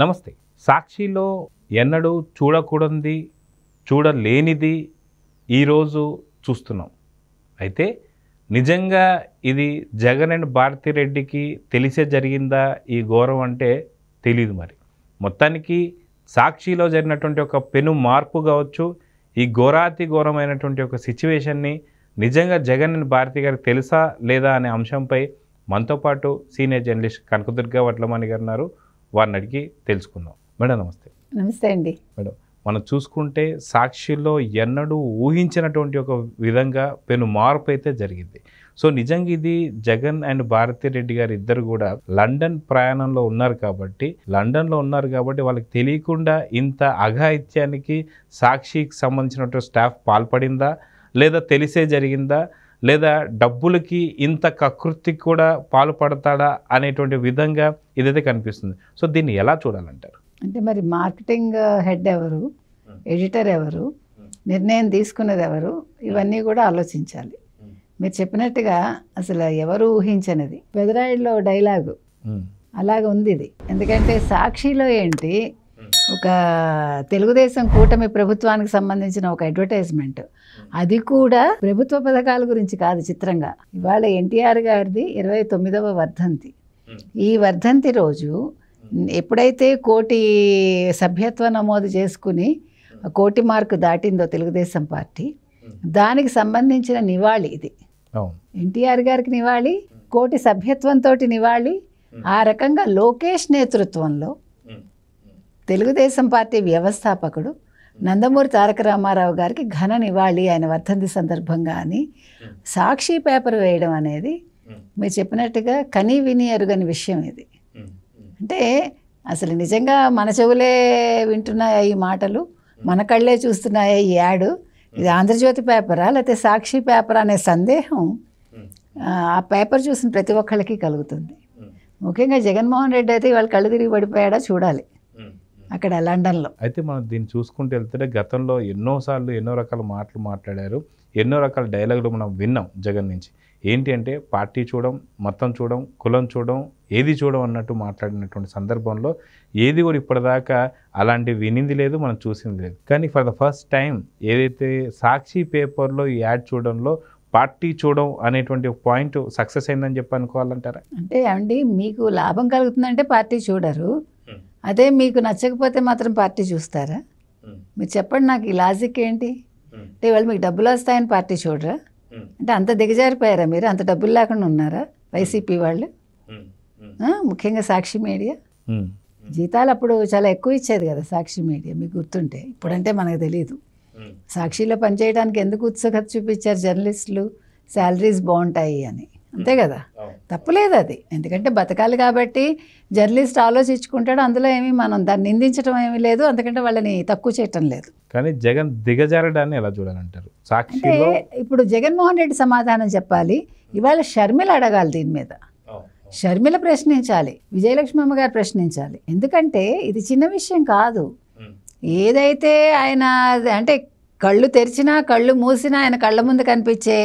నమస్తే. సాక్షిలో ఎన్నడూ చూడకూడనిది, చూడలేనిది ఈరోజు చూస్తున్నాం. అయితే నిజంగా ఇది జగన్ అండ్ భారతిరెడ్డికి తెలిసే జరిగిందా ఈ ఘోరం అంటే తెలీదు మరి. మొత్తానికి సాక్షిలో జరిగినటువంటి ఒక పెను మార్పు కావచ్చు, ఈ ఘోరాతి ఘోరమైనటువంటి ఒక సిచ్యువేషన్ని నిజంగా జగన్ అండ్ భారతి గారికి తెలుసా లేదా అనే అంశంపై మనతో పాటు సీనియర్ జర్నలిస్ట్ కనకదుర్గ వడ్లమణి గారు ఉన్నారు. వారిని అడిగి తెలుసుకుందాం. మేడం నమస్తే. నమస్తే అండి. మేడం, మనం చూసుకుంటే సాక్షిలో ఎన్నడూ ఊహించినటువంటి ఒక విధంగా పెను మార్పు అయితే జరిగింది. సో నిజంగా ఇది జగన్ అండ్ భారతిరెడ్డి గారు ఇద్దరు కూడా లండన్ ప్రయాణంలో ఉన్నారు కాబట్టి వాళ్ళకి తెలియకుండా ఇంత అఘాయిత్యానికి సాక్షికి సంబంధించినటువంటి స్టాఫ్ పాల్పడిందా, లేదా తెలిసే జరిగిందా, లేదా డబ్బులకి ఇంత కకృతికి కూడా పాల్పడతాడా అనేటువంటి విధంగా ఇదైతే కనిపిస్తుంది. సో దీన్ని ఎలా చూడాలంటారు? అంటే మరి మార్కెటింగ్ హెడ్ ఎవరు, ఎడిటర్ ఎవరు, నిర్ణయం తీసుకున్నది ఎవరు, ఇవన్నీ కూడా ఆలోచించాలి. మీరు చెప్పినట్టుగా అసలు ఎవరు ఊహించనిది. పెదరాయిలో డైలాగు అలాగ ఉంది ఇది. ఎందుకంటే సాక్షిలో ఏంటి, ఒక తెలుగుదేశం కూటమి ప్రభుత్వానికి సంబంధించిన ఒక అడ్వర్టైజ్మెంట్, అది కూడా ప్రభుత్వ పథకాల గురించి కాదు. చిత్రంగా ఇవాళ ఎన్టీఆర్ గారిది 29వ వర్ధంతి. ఈ వర్ధంతి రోజు ఎప్పుడైతే 1 కోటి సభ్యత్వ నమోదు చేసుకుని 1 కోటి మార్కు దాటిందో తెలుగుదేశం పార్టీ, దానికి సంబంధించిన నివాళి ఇది. ఎన్టీఆర్ గారికి నివాళి, 1 కోటి సభ్యత్వంతో నివాళి. ఆ రకంగా లోకేష్ నేతృత్వంలో తెలుగుదేశం పార్టీ వ్యవస్థాపకుడు నందమూరి తారక రామారావు గారికి ఘన నివాళి ఆయన వర్ధంతి సందర్భంగా అని సాక్షి పేపర్ వేయడం అనేది మీరు చెప్పినట్టుగా కనీ విని ఎరుగని విషయం ఇది. అంటే అసలు నిజంగా మన చెవులే వింటున్నాయా ఈ మాటలు, మన కళ్ళే చూస్తున్నాయా ఈ యాడ్, ఇది ఆంధ్రజ్యోతి పేపరా లేకపోతే సాక్షి పేపరా అనే సందేహం ఆ పేపర్ చూసిన ప్రతి ఒక్కళ్ళకి కలుగుతుంది. ముఖ్యంగా జగన్మోహన్ రెడ్డి అయితే ఇవాళ కళ్ళు తిరిగి పడిపోయాడా చూడాలి అక్కడ లండన్లో. అయితే మనం దీన్ని చూసుకుంటూ వెళ్తే గతంలో ఎన్నోసార్లు ఎన్నో రకాల మాటలు మాట్లాడారు, ఎన్నో రకాల డైలాగులు మనం విన్నాం జగన్ నుంచి. ఏంటి అంటే పార్టీ చూడడం, మతం చూడడం, కులం చూడడం, ఏది చూడడం అన్నట్టు మాట్లాడినటువంటి సందర్భంలో ఏది కూడా ఇప్పటిదాకా అలాంటివి వినింది లేదు, మనం చూసింది లేదు. కానీ ఫర్ ద ఫస్ట్ టైం ఏదైతే సాక్షి పేపర్లో ఈ యాడ్ చూడడంలో పార్టీ చూడడం అనేటువంటి పాయింట్ సక్సెస్ అయిందని చెప్పి అనుకోవాలంటారా? అంటే అండి, మీకు లాభం కలుగుతుందంటే పార్టీ చూడరు, అదే మీకు నచ్చకపోతే మాత్రం పార్టీ చూస్తారా? మీరు చెప్పండి నాకు, ఈ లాజిక్ ఏంటి? అంటే వాళ్ళు మీకు డబ్బులు వస్తాయని పార్టీ చూడరా? అంటే అంత దిగజారిపోయారా మీరు? అంత డబ్బులు లేకుండా ఉన్నారా వైసీపీ వాళ్ళు? ముఖ్యంగా సాక్షి మీడియా జీతాలు అప్పుడు చాలా ఎక్కువ ఇచ్చేది కదా సాక్షి మీడియా, మీకు గుర్తుంటే. ఇప్పుడంటే మనకు తెలియదు. సాక్షిలో పనిచేయడానికి ఎందుకు ఉత్సుకత చూపించారు జర్నలిస్టులు? శాలరీస్ బాగుంటాయి అని, అంతే కదా, తప్పులేదు అది. ఎందుకంటే బతకాలి కాబట్టి జర్నలిస్ట్ ఆలోచించుకుంటాడు, అందులో ఏమీ మనం దాన్ని నిందించడం ఏమీ లేదు, అందుకంటే వాళ్ళని తక్కువ చేయటం లేదు. కానీ జగన్ దిగజారడాన్ని ఎలా చూడాలంటారు? అంటే ఇప్పుడు జగన్మోహన్ రెడ్డి సమాధానం చెప్పాలి, ఇవాళ షర్మిల అడగాలి దీని మీద. షర్మిల ప్రశ్నించాలి, విజయలక్ష్మి గారు ప్రశ్నించాలి. ఎందుకంటే ఇది చిన్న విషయం కాదు. ఏదైతే ఆయన అంటే కళ్ళు తెరిచినా కళ్ళు మూసినా ఆయన కళ్ళ ముందు కనిపించే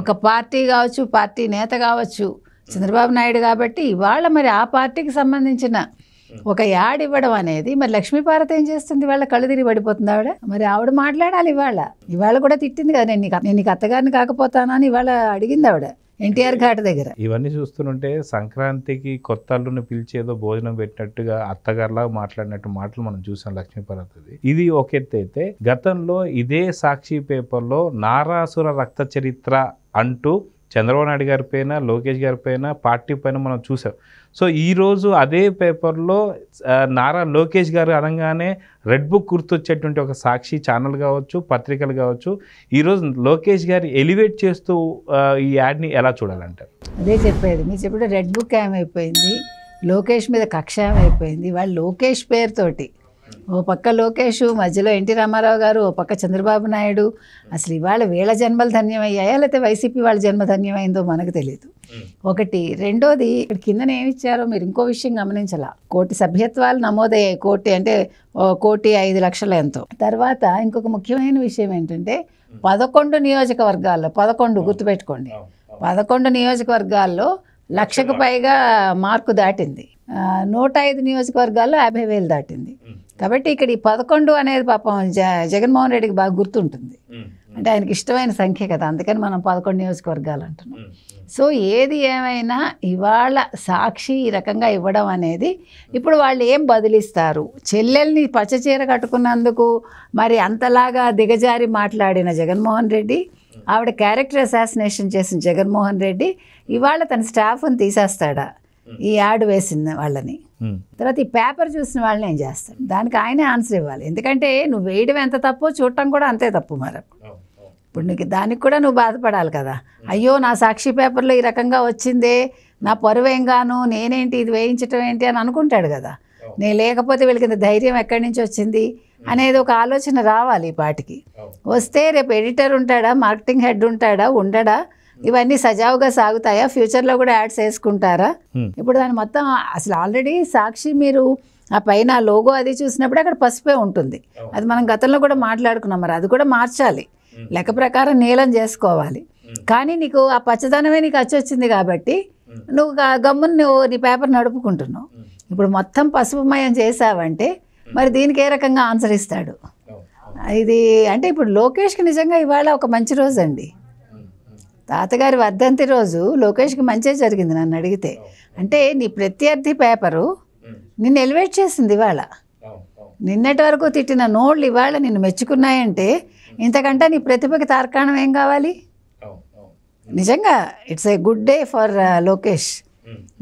ఒక పార్టీ కావచ్చు, పార్టీ నేత కావచ్చు చంద్రబాబు నాయుడు కాబట్టి ఇవాళ మరి ఆ పార్టీకి సంబంధించిన ఒక యాడ్ ఇవ్వడం అనేది, మరి లక్ష్మీపార్వతి ఏం చేస్తుంది? వాళ్ళ కళ్ళు తిరిగి పడిపోతుంది ఆవిడ. మరి ఆవిడ మాట్లాడాలి. ఇవాళ కూడా తిట్టింది కదా, నేను నీకు అత్తగారిని కాకపోతానా అని ఇవాళ అడిగింది ఆవిడ ఎన్టీఆర్ ఘాట్ దగ్గర. ఇవన్నీ చూస్తుంటే సంక్రాంతికి కొత్త అల్లుని పిలిచేదో భోజనం పెట్టినట్టుగా అత్తగారులా మాట్లాడినట్టు మాటలు మనం చూసాం లక్ష్మీపార్వతి. ఇది ఒక ఎత్తు అయితే, గతంలో ఇదే సాక్షి పేపర్లో నారాసుర రక్త చరిత్ర అంటూ చంద్రబాబు నాయుడు గారి పైన, లోకేష్ గారి పైన, పార్టీ పైన మనం చూసాం. సో ఈరోజు అదే పేపర్లో నారా లోకేష్ గారు అనగానే రెడ్ బుక్ గుర్తొచ్చేటువంటి ఒక సాక్షి ఛానల్ కావచ్చు, పత్రికలు కావచ్చు, ఈరోజు లోకేష్ గారు ఎలివేట్ చేస్తూ ఈ యాడ్ని ఎలా చూడాలంటారు? అదే చెప్పేది. మీరు చెప్పిన రెడ్ బుక్ ఏమైపోయింది, లోకేష్ మీద కక్ష ఏమైపోయింది. వాళ్ళు లోకేష్ పేరుతోటి ఓ పక్క లోకేష్, మధ్యలో ఎన్టీ రామారావు గారు, ఓ పక్క చంద్రబాబు నాయుడు. అసలు ఇవాళ వీళ్ళ జన్మలు ధన్యమయ్యాయా లేకపోతే వైసీపీ వాళ్ళ జన్మ ధన్యమైందో మనకు తెలియదు. ఒకటి. రెండోది, ఇక్కడ కిందన ఏమిచ్చారో మీరు ఇంకో విషయం గమనించాల. 1 కోటి సభ్యత్వాలు నమోదయ్యాయి. 1 కోటి అంటే 1,05,00,000 ఎంతో. తర్వాత ఇంకొక ముఖ్యమైన విషయం ఏంటంటే 11 నియోజకవర్గాల్లో, 11 గుర్తుపెట్టుకోండి, 11 నియోజకవర్గాల్లో 1,00,000కు పైగా మార్కు దాటింది. 105 నియోజకవర్గాల్లో 50,000 దాటింది. కాబట్టి ఇక్కడ ఈ 11 అనేది పాపం జగన్మోహన్ రెడ్డికి బాగా గుర్తుంటుంది. అంటే ఆయనకి ఇష్టమైన సంఖ్య కదా, అందుకని మనం 11 నియోజకవర్గాలు అంటున్నాం. సో ఏది ఏమైనా ఇవాళ సాక్షి ఈ రకంగా ఇవ్వడం అనేది, ఇప్పుడు వాళ్ళు ఏం బదిలిస్తారు? చెల్లెల్ని పచ్చచీర కట్టుకున్నందుకు మరి అంతలాగా దిగజారి మాట్లాడిన జగన్మోహన్ రెడ్డి, ఆవిడ క్యారెక్టర్ అసాసినేషన్ చేసిన జగన్మోహన్ రెడ్డి ఇవాళ తన స్టాఫ్ని తీసేస్తాడా ఈ యాడ్ వేసిన వాళ్ళని? తర్వాత ఈ పేపర్ చూసిన వాళ్ళని ఏం చేస్తాడు? దానికి ఆయనే ఆన్సర్ ఇవ్వాలి. ఎందుకంటే నువ్వు వేయడం ఎంత తప్పో చూడటం కూడా అంతే తప్పు. మరి ఇప్పుడు నీకు దానికి కూడా నువ్వు బాధపడాలి కదా. అయ్యో నా సాక్షి పేపర్లో ఈ రకంగా వచ్చిందే, నా పరువేంగాను, నేనేంటి ఇది వేయించడం ఏంటి అని అనుకుంటాడు కదా. నేను లేకపోతే వీళ్ళకి ఇంత ధైర్యం ఎక్కడి నుంచి వచ్చింది అనేది ఒక ఆలోచన రావాలి ఈ పాటికి. వస్తే రేపు ఎడిటర్ ఉంటాడా, మార్కెటింగ్ హెడ్ ఉంటాడా, ఉండడా, ఇవన్నీ సజావుగా సాగుతాయా, ఫ్యూచర్లో కూడా యాడ్స్ వేసుకుంటారా? ఇప్పుడు దాని మొత్తం అసలు ఆల్రెడీ సాక్షి మీరు ఆ పైన లోగో అది చూసినప్పుడు అక్కడ పసుపే ఉంటుంది. అది మనం గతంలో కూడా మాట్లాడుకున్నాం. మరి అది కూడా మార్చాలి, లెక్క ప్రకారం నీలం చేసుకోవాలి. కానీ నీకు ఆ పచ్చదనమే నీకు వచ్చింది కాబట్టి నువ్వు గమ్మున నువ్వు నీ పేపర్ నడుపుకుంటున్నావు. ఇప్పుడు మొత్తం పసుపుమయం చేసావంటే మరి దీనికి ఏ రకంగా ఆన్సర్ ఇస్తాడు? ఇది అంటే ఇప్పుడు లోకేష్కి నిజంగా ఇవాళ ఒక మంచి రోజు అండి. తాతగారి వర్ధంతి రోజు లోకేష్కి మంచిగా జరిగింది నన్ను అడిగితే. అంటే నీ ప్రత్యర్థి పేపరు నిన్ను ఎలివేట్ చేసింది ఇవాళ. నిన్నటి వరకు తిట్టిన నోళ్ళు ఇవాళ నిన్ను మెచ్చుకున్నాయంటే ఇంతకంటే నీ ప్రతిభకి తార్కాణం ఏం కావాలి? నిజంగా it's a good day for Lokesh,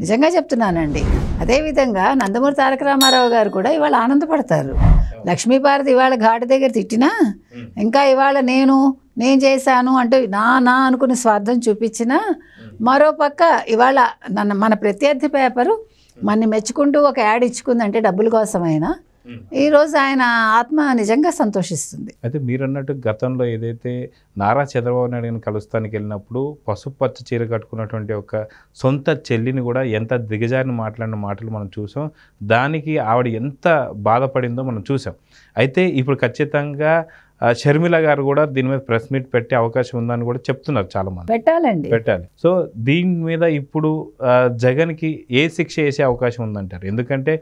నిజంగా చెప్తున్నానండి. అదేవిధంగా నందమూరి తారక రామారావు గారు కూడా ఇవాళ ఆనందపడతారు. లక్ష్మీపార్వతి ఇవాళ ఘాటు దగ్గర తిట్టినా ఇంకా ఇవాళ నేను చేశాను అంటూ నా అనుకుని స్వార్థం చూపించినా, మరోపక్క ఇవాళ మన ప్రత్యర్థి పేపరు మన మెచ్చుకుంటూ ఒక యాడ్ ఇచ్చుకుందంటే డబ్బుల కోసమైనా ఈరోజు ఆయన ఆత్మ నిజంగా సంతోషిస్తుంది. అయితే మీరు అన్నట్టు గతంలో ఏదైతే నారా చంద్రబాబు నాయుడుని కలుస్తానికి వెళ్ళినప్పుడు పసుపు పచ్చ చీర కట్టుకున్నటువంటి ఒక సొంత చెల్లిని కూడా ఎంత దిగజారిని మాట్లాడిన మాటలు మనం చూసాం. దానికి ఆవిడ ఎంత బాధపడిందో మనం చూసాం. అయితే ఇప్పుడు ఖచ్చితంగా షర్మిల గారు కూడా దీని మీద ప్రెస్ మీట్ పెట్టే అవకాశం ఉందని కూడా చెప్తున్నారు చాలామంది. పెట్టాలి. సో దీని మీద ఇప్పుడు జగన్కి ఏ శిక్ష వేసే అవకాశం ఉందంటారు? ఎందుకంటే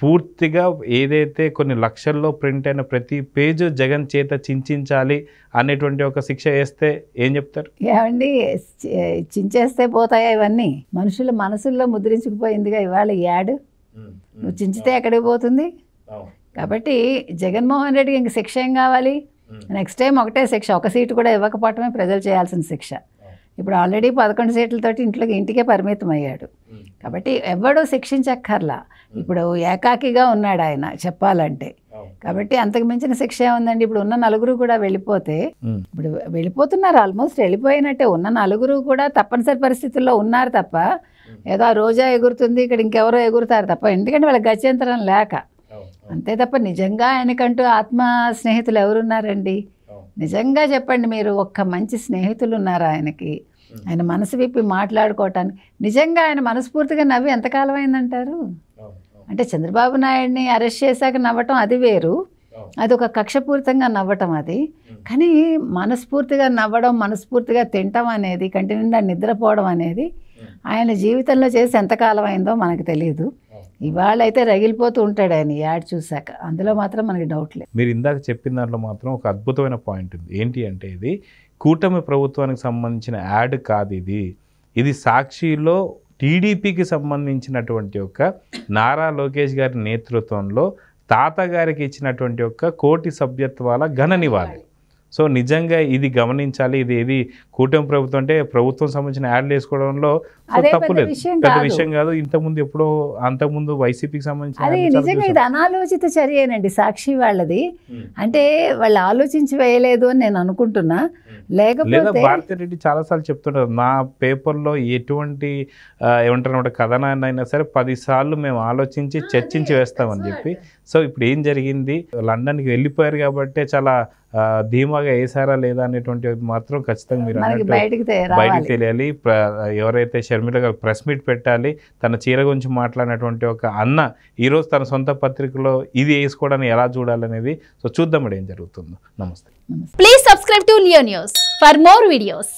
పూర్తిగా ఏదైతే కొన్ని లక్షల్లో ప్రింట్ అయిన ప్రతి పేజ్ జగన్ చేత చించాలి అనేటువంటి ఒక శిక్ష వేస్తే ఏం చెప్తారు? ఏమండి, చించేస్తే పోతాయా ఇవన్నీ? మనుషుల మనసుల్లో ముద్రించుకుపోయిందిగా ఇవాళ యాడ్. నువ్వు చించితే ఎక్కడికి పోతుంది? కాబట్టి జగన్మోహన్ రెడ్డికి ఇంక శిక్ష ఏం కావాలి? నెక్స్ట్ టైం ఒకటే శిక్ష, ఒక సీటు కూడా ఇవ్వకపోవటమే ప్రజలు చేయాల్సిన శిక్ష. ఇప్పుడు ఆల్రెడీ 11 సీట్లతోటి ఇంటికే పరిమితం అయ్యాడు. కాబట్టి ఎవడూ శిక్షించక్కర్లా. ఇప్పుడు ఏకాకిగా ఉన్నాడు ఆయన చెప్పాలంటే. కాబట్టి అంతకు మించిన శిక్ష ఏముందండి? ఇప్పుడు ఉన్న నలుగురు కూడా వెళ్ళిపోతే, ఇప్పుడు వెళ్ళిపోతున్నారు, ఆల్మోస్ట్ వెళ్ళిపోయినట్టే. ఉన్న నలుగురు కూడా తప్పనిసరి పరిస్థితుల్లో ఉన్నారు తప్ప, ఏదో ఆ రోజా ఎగురుతుంది ఇక్కడ ఇంకెవరో ఎగురుతారు తప్ప, ఎందుకంటే వాళ్ళకి గత్యంతరం లేక, అంతే తప్ప నిజంగా ఆయనకంటూ ఆత్మ స్నేహితులు ఎవరున్నారండి? నిజంగా చెప్పండి మీరు, ఒక్క మంచి స్నేహితులు ఉన్నారు ఆయనకి? ఆయన మనసు విప్పి మాట్లాడుకోవటానికి నిజంగా ఆయన మనస్ఫూర్తిగా నవ్వి ఎంతకాలం అయిందంటారు? అంటే చంద్రబాబు నాయుడిని అరెస్ట్ చేశాక నవ్వటం అది వేరు, అది ఒక కక్షపూరితంగా నవ్వటం అది. కానీ మనస్ఫూర్తిగా నవ్వడం, మనస్ఫూర్తిగా తినటం అనేది, కంటి నిండా నిద్రపోవడం అనేది ఆయన జీవితంలో చేసి ఎంతకాలం అయిందో మనకు తెలియదు. ఇవాళ అయితే రగిలిపోతూ ఉంటాడు ఆయన యాడ్ చూశాక, అందులో మాత్రం మనకి డౌట్ లేదు. మీరు ఇందాక చెప్పిన దాంట్లో మాత్రం ఒక అద్భుతమైన పాయింట్ ఉంది. ఏంటి అంటే ఇది కూటమి ప్రభుత్వానికి సంబంధించిన యాడ్ కాదు, ఇది సాక్షిలో టీడీపీకి సంబంధించినటువంటి ఒక నారా లోకేష్ గారి నేతృత్వంలో తాతగారికి ఇచ్చినటువంటి ఒక కోటి సభ్యత్వాల ఘన నివాళి. సో నిజంగా ఇది గమనించాలి. ఇది కూటమి ప్రభుత్వం అంటే ప్రభుత్వం సంబంధించిన యాడ్లు వేసుకోవడంలో తప్పులేదు, పెద్ద విషయం కాదు. అంతకుముందు వైసీపీకి సంబంధించిన నిజంగా ఇది అనాలోచిత చర్యేనండి సాక్షి వాళ్ళది. అంటే వాళ్ళు ఆలోచించి వేయలేదు అని నేను అనుకుంటున్నా. లేదా భారతిరెడ్డి చాలాసార్లు చెప్తుంటారు, నా పేపర్లో ఎటువంటి ఏమంటారు కథనాన్నైనా సరే 10 సార్లు మేము ఆలోచించి చర్చించి వేస్తామని చెప్పి. సో ఇప్పుడు ఏం జరిగింది? లండన్కి వెళ్ళిపోయారు కాబట్టి చాలా ధీమాగా వేసారా లేదా అనేటువంటి మాత్రం ఖచ్చితంగా మీరు అన్నట్టు బయటికి తెలియాలి. ఎవరైతే షర్మిల గారు ప్రెస్ మీట్ పెట్టాలి, తన చీర గురించి మాట్లాడినటువంటి ఒక అన్న ఈరోజు తన సొంత పత్రికలో ఇది వేసుకోవడానికి ఎలా చూడాలనేది. సో చూద్దాం ఏం జరుగుతుందో. నమస్తే. Please subscribe to Leo news for more videos.